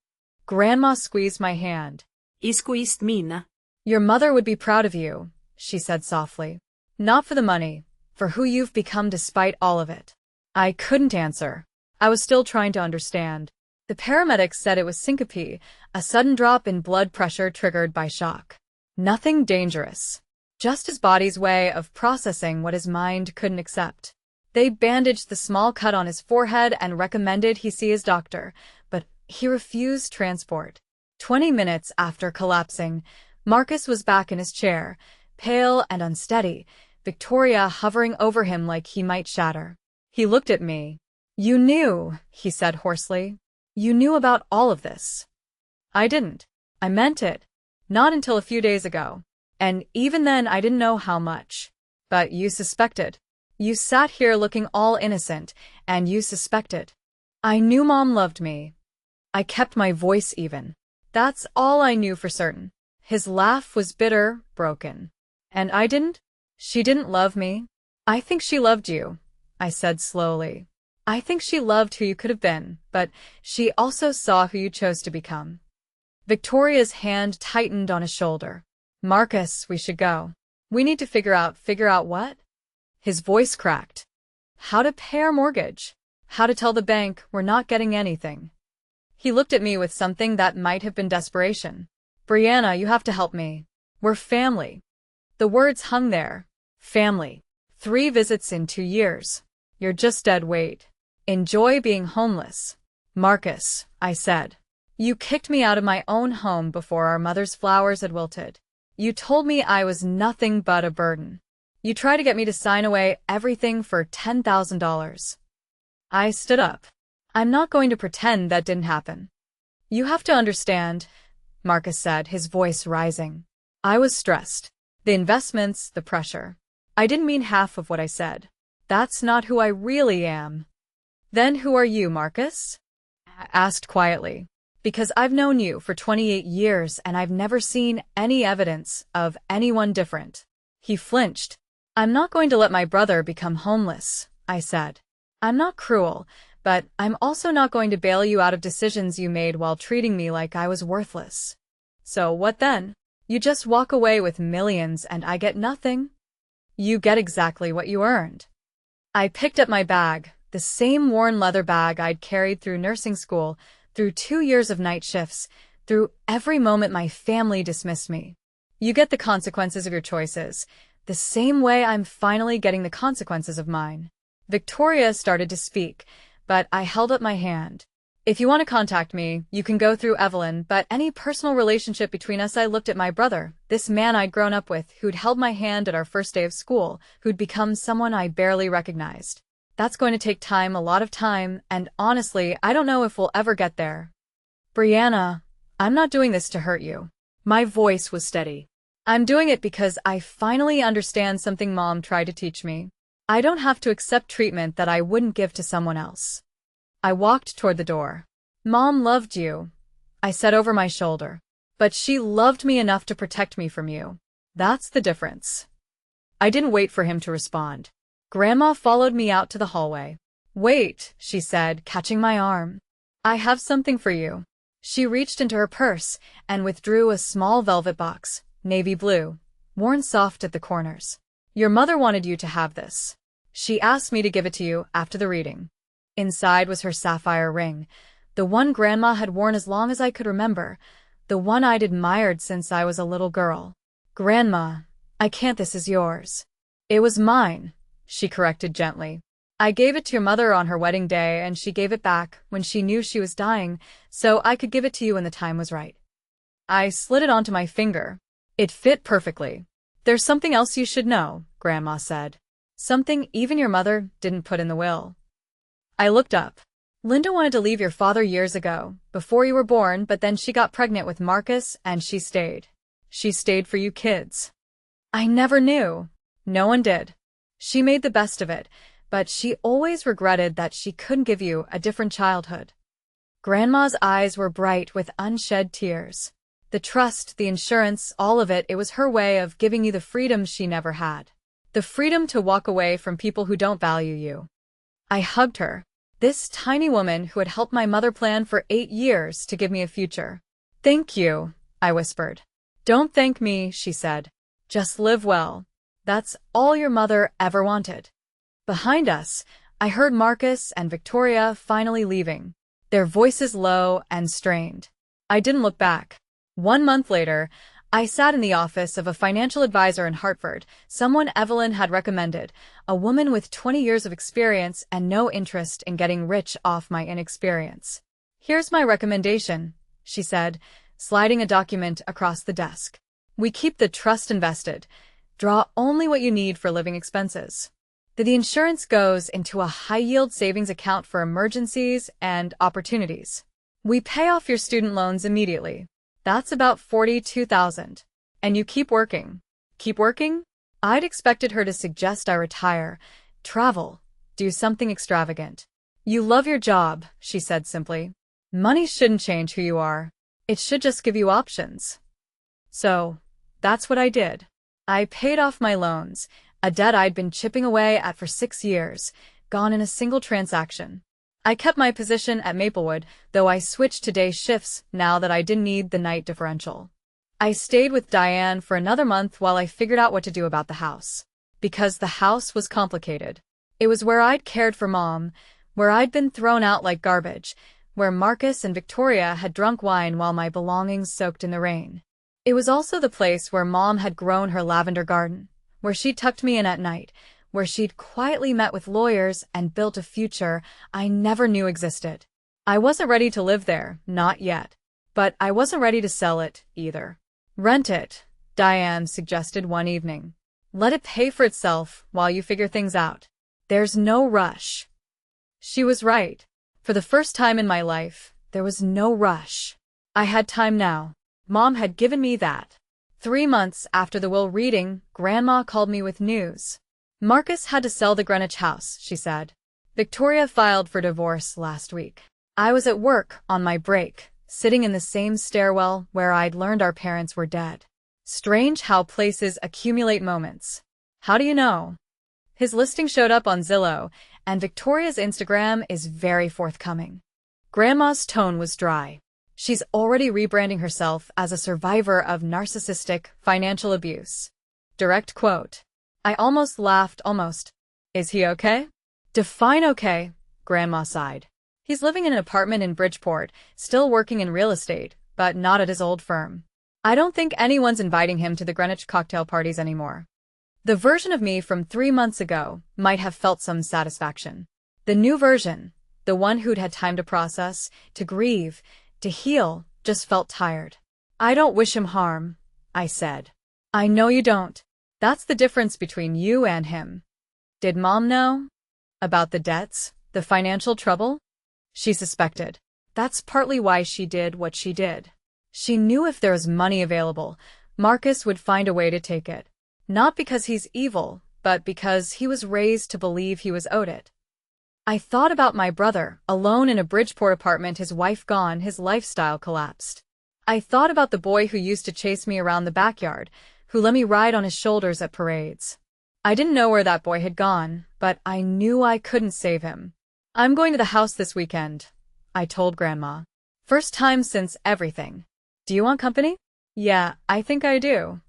Grandma squeezed my hand. He squeezed mine. Your mother would be proud of you, she said softly. Not for the money, for who you've become despite all of it. I couldn't answer. I was still trying to understand. The paramedics said it was syncope, a sudden drop in blood pressure triggered by shock. Nothing dangerous. Just his body's way of processing what his mind couldn't accept. They bandaged the small cut on his forehead and recommended he see his doctor, but he refused transport. 20 minutes after collapsing, Marcus was back in his chair, pale and unsteady, Victoria hovering over him like he might shatter. He looked at me. You knew, he said hoarsely. You knew about all of this. I didn't. I meant it. Not until a few days ago. And even then I didn't know how much. But you suspected. You sat here looking all innocent, and you suspected. I knew Mom loved me. I kept my voice even. That's all I knew for certain. His laugh was bitter, broken. And I didn't? She didn't love me? I think she loved you, I said slowly. I think she loved who you could have been, but she also saw who you chose to become. Victoria's hand tightened on his shoulder. Marcus, we should go. We need to figure out what? His voice cracked. How to pay our mortgage. How to tell the bank we're not getting anything. He looked at me with something that might have been desperation. Briana, you have to help me. We're family. The words hung there. Family. 3 visits in 2 years. You're just dead weight. Enjoy being homeless. Marcus, I said. You kicked me out of my own home before our mother's flowers had wilted. You told me I was nothing but a burden. You tried to get me to sign away everything for $10,000. I stood up. I'm not going to pretend that didn't happen. You have to understand, Marcus said, his voice rising. I was stressed. The investments, the pressure. I didn't mean half of what I said. That's not who I really am. Then who are you, Marcus? I asked quietly. Because I've known you for 28 years and I've never seen any evidence of anyone different. He flinched. I'm not going to let my brother become homeless, I said. I'm not cruel, but I'm also not going to bail you out of decisions you made while treating me like I was worthless. So what then? You just walk away with millions and I get nothing? You get exactly what you earned. I picked up my bag, the same worn leather bag I'd carried through nursing school, through 2 years of night shifts, through every moment my family dismissed me. You get the consequences of your choices, the same way I'm finally getting the consequences of mine. Victoria started to speak, but I held up my hand. If you want to contact me, you can go through Evelyn, but any personal relationship between us, I looked at my brother, this man I'd grown up with, who'd held my hand at our first day of school, who'd become someone I barely recognized. That's going to take time, a lot of time, and honestly, I don't know if we'll ever get there. Briana, I'm not doing this to hurt you. My voice was steady. I'm doing it because I finally understand something Mom tried to teach me. I don't have to accept treatment that I wouldn't give to someone else. I walked toward the door. Mom loved you, I said over my shoulder. But she loved me enough to protect me from you. That's the difference. I didn't wait for him to respond. Grandma followed me out to the hallway. Wait, she said, catching my arm. I have something for you. She reached into her purse and withdrew a small velvet box, navy blue, worn soft at the corners. Your mother wanted you to have this. She asked me to give it to you after the reading. Inside was her sapphire ring, the one Grandma had worn as long as I could remember, the one I'd admired since I was a little girl. Grandma, I can't, this is yours. It was mine, she corrected gently. I gave it to your mother on her wedding day and she gave it back when she knew she was dying, so I could give it to you when the time was right. I slid it onto my finger. It fit perfectly. There's something else you should know, Grandma said. Something even your mother didn't put in the will. I looked up. Linda wanted to leave your father years ago, before you were born, but then she got pregnant with Marcus and she stayed. She stayed for you kids. I never knew. No one did. She made the best of it, but she always regretted that she couldn't give you a different childhood. Grandma's eyes were bright with unshed tears. The trust, the insurance, all of it was her way of giving you the freedom she never had. The freedom to walk away from people who don't value you. I hugged her. This tiny woman who had helped my mother plan for 8 years to give me a future. Thank you, I whispered. Don't thank me, she said. Just live well. That's all your mother ever wanted. Behind us, I heard Marcus and Victoria finally leaving, their voices low and strained. I didn't look back. 1 month later, I sat in the office of a financial advisor in Hartford, someone Evelyn had recommended, a woman with 20 years of experience and no interest in getting rich off my inexperience. Here's my recommendation, she said, sliding a document across the desk. We keep the trust invested. Draw only what you need for living expenses. The insurance goes into a high-yield savings account for emergencies and opportunities. We pay off your student loans immediately. That's about $42,000. And you keep working. Keep working? I'd expected her to suggest I retire, travel, do something extravagant. You love your job, she said simply. Money shouldn't change who you are. It should just give you options. So, that's what I did. I paid off my loans, a debt I'd been chipping away at for 6 years, gone in a single transaction. I kept my position at Maplewood, though I switched to day shifts now that I didn't need the night differential. I stayed with Diane for another month while I figured out what to do about the house. Because the house was complicated. It was where I'd cared for Mom, where I'd been thrown out like garbage, where Marcus and Victoria had drunk wine while my belongings soaked in the rain. It was also the place where Mom had grown her lavender garden, where she tucked me in at night, where she'd quietly met with lawyers and built a future I never knew existed. I wasn't ready to live there, not yet. But I wasn't ready to sell it, either. Rent it, Diane suggested one evening. Let it pay for itself while you figure things out. There's no rush. She was right. For the first time in my life, there was no rush. I had time now. Mom had given me that. 3 months after the will reading, Grandma called me with news. Marcus had to sell the Greenwich house, she said. Victoria filed for divorce last week. I was at work on my break, sitting in the same stairwell where I'd learned our parents were dead. Strange how places accumulate moments. How do you know? His listing showed up on Zillow, and Victoria's Instagram is very forthcoming. Grandma's tone was dry. She's already rebranding herself as a survivor of narcissistic financial abuse. Direct quote. I almost laughed, almost. Is he okay? Define okay, Grandma sighed. He's living in an apartment in Bridgeport, still working in real estate, but not at his old firm. I don't think anyone's inviting him to the Greenwich cocktail parties anymore. The version of me from 3 months ago might have felt some satisfaction. The new version, the one who'd had time to process, to grieve, to heal, just felt tired. I don't wish him harm, I said. I know you don't. That's the difference between you and him. Did Mom know? About the debts, the financial trouble? She suspected. That's partly why she did what she did. She knew if there was money available, Marcus would find a way to take it. Not because he's evil, but because he was raised to believe he was owed it. I thought about my brother, alone in a Bridgeport apartment, his wife gone, his lifestyle collapsed. I thought about the boy who used to chase me around the backyard, who let me ride on his shoulders at parades. I didn't know where that boy had gone, but I knew I couldn't save him. I'm going to the house this weekend, I told Grandma. First time since everything. Do you want company? Yeah, I think I do.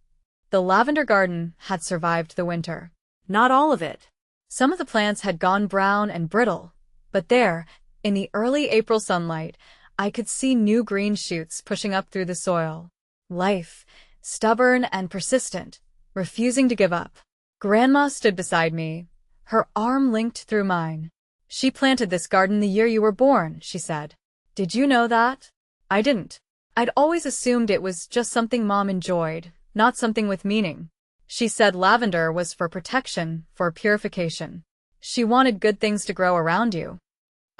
The lavender garden had survived the winter. Not all of it. Some of the plants had gone brown and brittle, but there, in the early April sunlight, I could see new green shoots pushing up through the soil. Life, stubborn and persistent, refusing to give up. Grandma stood beside me, her arm linked through mine. She planted this garden the year you were born, she said. Did you know that? I didn't. I'd always assumed it was just something Mom enjoyed, not something with meaning. She said lavender was for protection, for purification. She wanted good things to grow around you.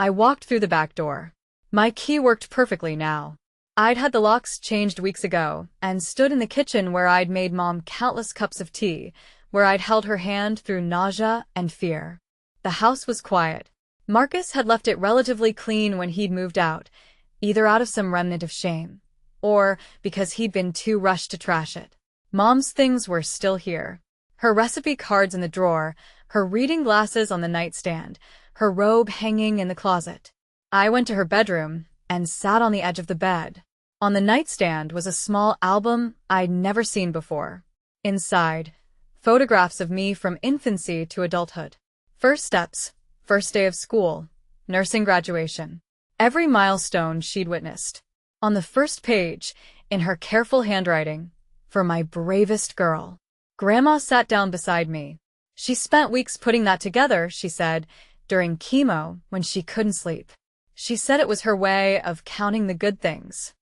I walked through the back door. My key worked perfectly now. I'd had the locks changed weeks ago, and stood in the kitchen where I'd made Mom countless cups of tea, where I'd held her hand through nausea and fear. The house was quiet. Marcus had left it relatively clean when he'd moved out, either out of some remnant of shame, or because he'd been too rushed to trash it. Mom's things were still here. Her recipe cards in the drawer, her reading glasses on the nightstand, her robe hanging in the closet. I went to her bedroom and sat on the edge of the bed. On the nightstand was a small album I'd never seen before. Inside, photographs of me from infancy to adulthood. First steps, first day of school, nursing graduation. Every milestone she'd witnessed. On the first page, in her careful handwriting, for my bravest girl. Grandma sat down beside me. She spent weeks putting that together, she said, during chemo when she couldn't sleep. She said it was her way of counting the good things.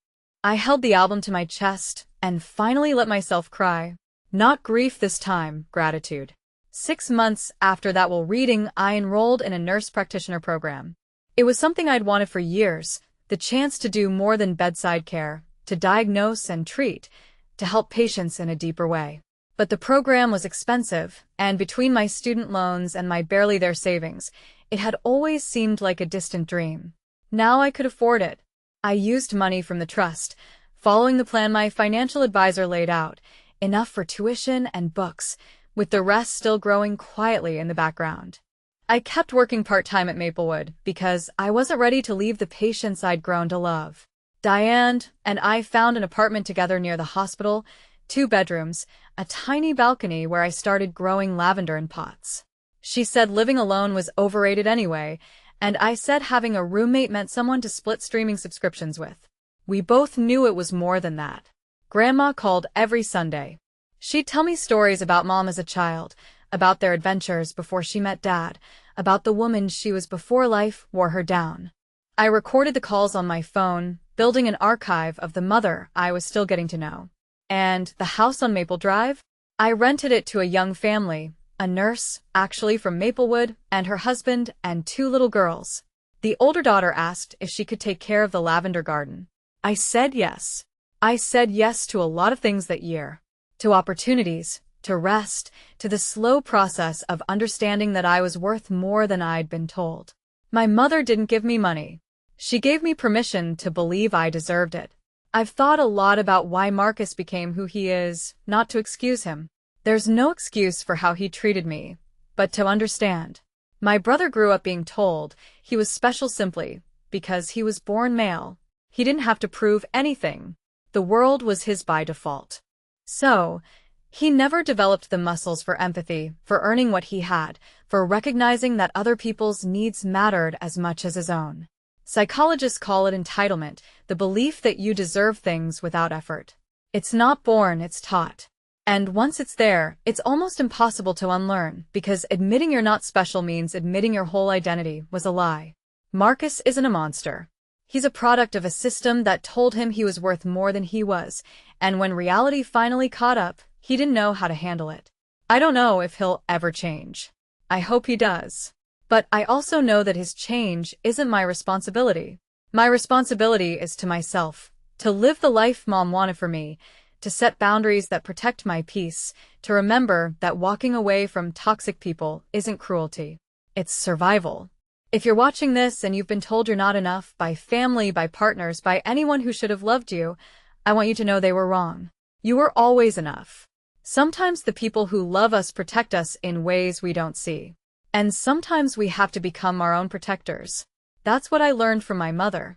I held the album to my chest and finally let myself cry. Not grief this time, gratitude. 6 months after that while reading, I enrolled in a nurse practitioner program. It was something I'd wanted for years, the chance to do more than bedside care, to diagnose and treat, to help patients in a deeper way. But the program was expensive, and between my student loans and my barely there savings, it had always seemed like a distant dream. Now I could afford it. I used money from the trust, following the plan my financial advisor laid out, enough for tuition and books, with the rest still growing quietly in the background. I kept working part-time at Maplewood because I wasn't ready to leave the patients I'd grown to love. Diane and I found an apartment together near the hospital, 2 bedrooms, a tiny balcony where I started growing lavender in pots. She said living alone was overrated anyway, and I said having a roommate meant someone to split streaming subscriptions with. We both knew it was more than that. Grandma called every Sunday. She'd tell me stories about Mom as a child, about their adventures before she met Dad, about the woman she was before life wore her down. I recorded the calls on my phone, building an archive of the mother I was still getting to know. And the house on Maple Drive? I rented it to a young family, a nurse, actually from Maplewood, and her husband and 2 little girls. The older daughter asked if she could take care of the lavender garden. I said yes. I said yes to a lot of things that year. To opportunities, to rest, to the slow process of understanding that I was worth more than I'd been told. My mother didn't give me money. She gave me permission to believe I deserved it. I've thought a lot about why Marcus became who he is, not to excuse him. There's no excuse for how he treated me, but to understand. My brother grew up being told he was special simply because he was born male. He didn't have to prove anything. The world was his by default. So, he never developed the muscles for empathy, for earning what he had, for recognizing that other people's needs mattered as much as his own. Psychologists call it entitlement, the belief that you deserve things without effort. It's not born, it's taught. And once it's there, it's almost impossible to unlearn, because admitting you're not special means admitting your whole identity was a lie. Marcus isn't a monster. He's a product of a system that told him he was worth more than he was, and when reality finally caught up, he didn't know how to handle it. I don't know if he'll ever change. I hope he does. But I also know that his change isn't my responsibility. My responsibility is to myself, to live the life Mom wanted for me, to set boundaries that protect my peace, to remember that walking away from toxic people isn't cruelty. It's survival. If you're watching this and you've been told you're not enough by family, by partners, by anyone who should have loved you, I want you to know they were wrong. You were always enough. Sometimes the people who love us protect us in ways we don't see. And sometimes we have to become our own protectors. That's what I learned from my mother.